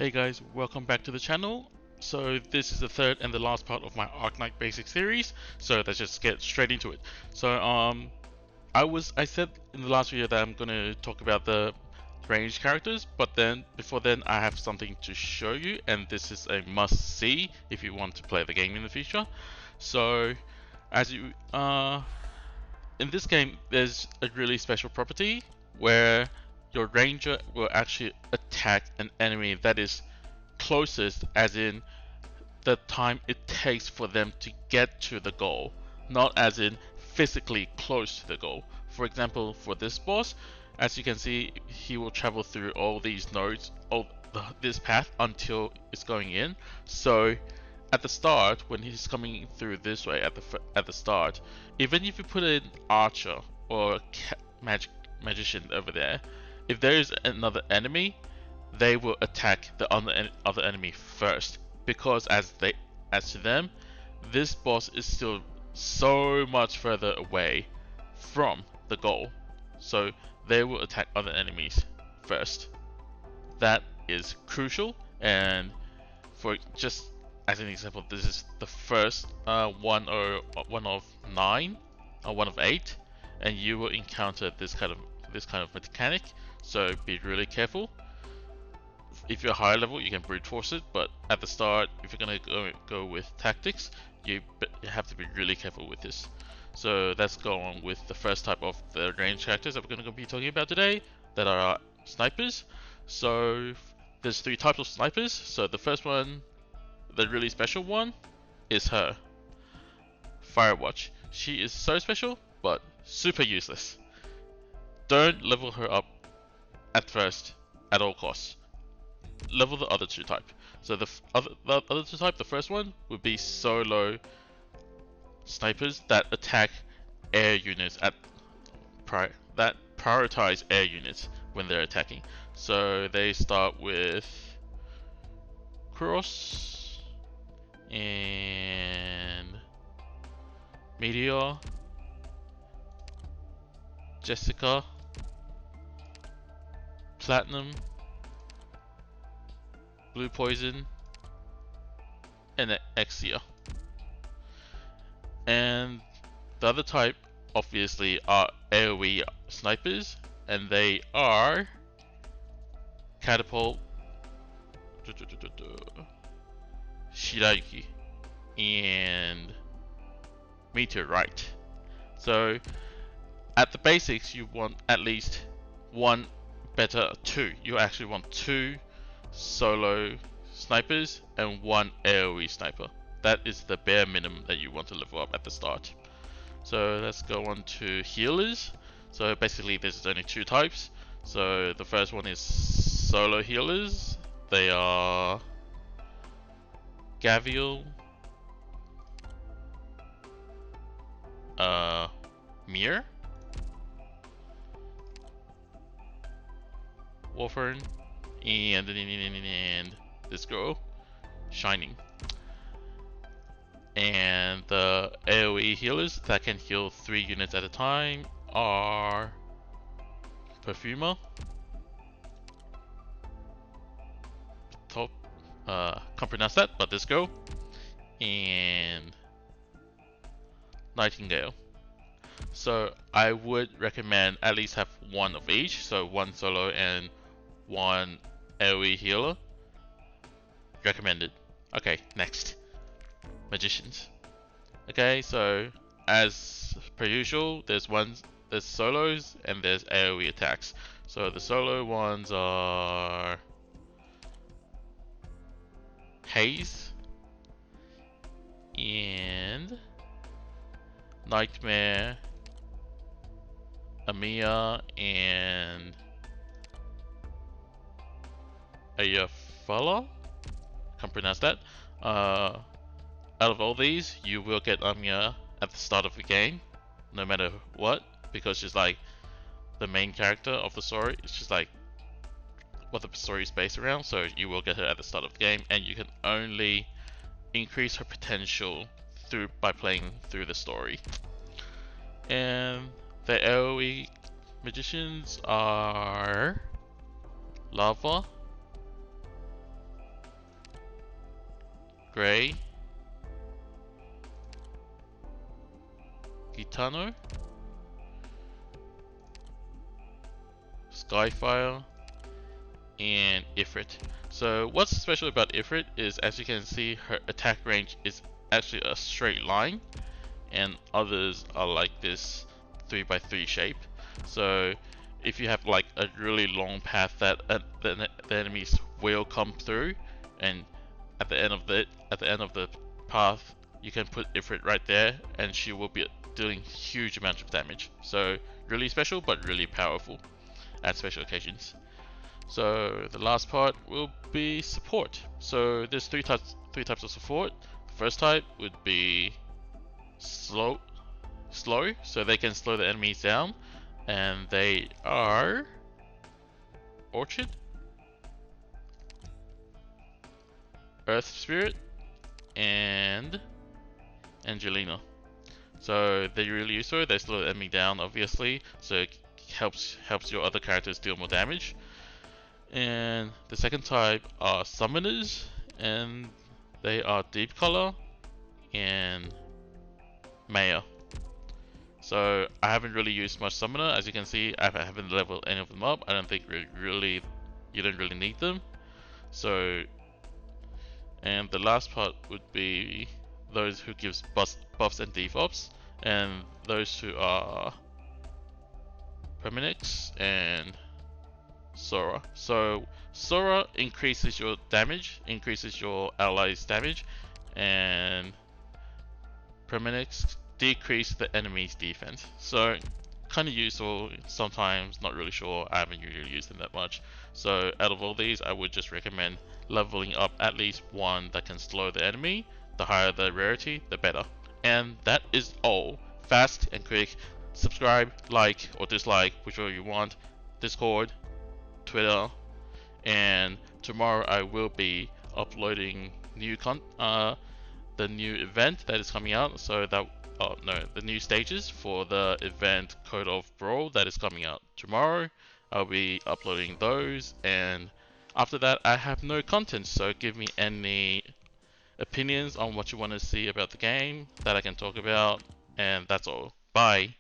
Hey guys, welcome back to the channel. So this is the third and the last part of my Arknight basic series. So let's just get straight into it. So I said in the last video that I'm gonna talk about the ranged characters, but then before then I have something to show you, and this is a must see if you want to play the game in the future. So as you in this game, there's a really special property where your ranger will actually attack an enemy that is closest, as in the time it takes for them to get to the goal, not as in physically close to the goal. For example, for this boss, as you can see, he will travel through all these nodes, this path until it's going in. So at the start, when he's coming through this way at the start, even if you put an archer or a magician over there, if there is another enemy, they will attack the other enemy first, because as to them, this boss is still so much further away from the goal, so they will attack other enemies first. That is crucial, and for just as an example, this is the first one of 9 or 1 of 8, and you will encounter this kind of mechanic. So be really careful. If you're higher level, you can brute force it, but at the start, if you're gonna go with tactics, you have to be really careful with this. So let's go on with the first type of the ranged characters that we're gonna be talking about today, that are snipers. So there's 3 types of snipers. So the first one, the really special one, is her, Firewatch. She is so special, but super useless. Don't level her up at first, at all costs. Level the other 2 type. So the other 2 type, the first one would be solo snipers that attack air units that prioritize air units when they're attacking. So they start with Cross and Meteor, Jessica, Platinum, Blue Poison, and Exia. And the other type, obviously, are AoE snipers, and they are Catapult, Shirayuki, and Meteorite. So at the basics, you want at least one, better 2. You actually want 2 solo snipers and 1 AoE sniper. That is the bare minimum that you want to level up at the start. So let's go on to healers. So basically there's only 2 types. So the first one is solo healers. They are Gavial, Mir, Warfern, and this girl, Shining. And the AoE healers that can heal 3 units at a time are Perfumer, can't pronounce that, but this girl, and Nightingale. So I would recommend at least have 1 of each, so 1 solo and 1 AoE healer. Recommended. Okay, next. Magicians. Okay, so as per usual, there's solos and there's AoE attacks. So the solo ones are Haze and Nightmare, Amiya, and Ayafala. Can't pronounce that. Out of all these, you will get Amiya at the start of the game, no matter what, because she's like the main character of the story. It's just like what the story is based around, so you will get her at the start of the game, and you can only increase her potential by playing through the story. And the AoE magicians are Lava, Gray, Gitano, Skyfire, and Ifrit. So what's special about Ifrit is, as you can see, her attack range is actually a straight line, and others are like this 3x3 shape. So if you have like a really long path that the enemies will come through, and at the end of the path you can put Ifrit right there, and she will be doing huge amounts of damage. So really special, but really powerful at special occasions. So the last part will be support. So there's three types of support. The first type would be slow, so they can slow the enemies down, and they are Orchid, Earth Spirit, and Angelina. So they're really useful. They slow the enemy down, obviously, so it helps your other characters deal more damage. And the second type are summoners, and they are Deep Color and Maya. So I haven't really used much summoner. As you can see, I haven't leveled any of them up. I don't think you don't really need them. So, and the last part would be those who gives buffs and debuffs, and those two are Permanix and Sora. So Sora increases your damage, increases your allies' damage, and Permanix decrease the enemy's defense. So kind of useful sometimes, not really sure. I haven't really used them that much. So out of all these, I would just recommend leveling up at least one that can slow the enemy. The higher the rarity, the better. And that is all. Fast and quick. Subscribe, like or dislike, whichever you want. Discord, Twitter, and tomorrow I will be uploading the new event that is coming out. So that the new stages for the event Code of Brawl that is coming out tomorrow. I'll be uploading those, and after that I have no content. So give me any opinions on what you want to see about the game that I can talk about, and that's all. Bye.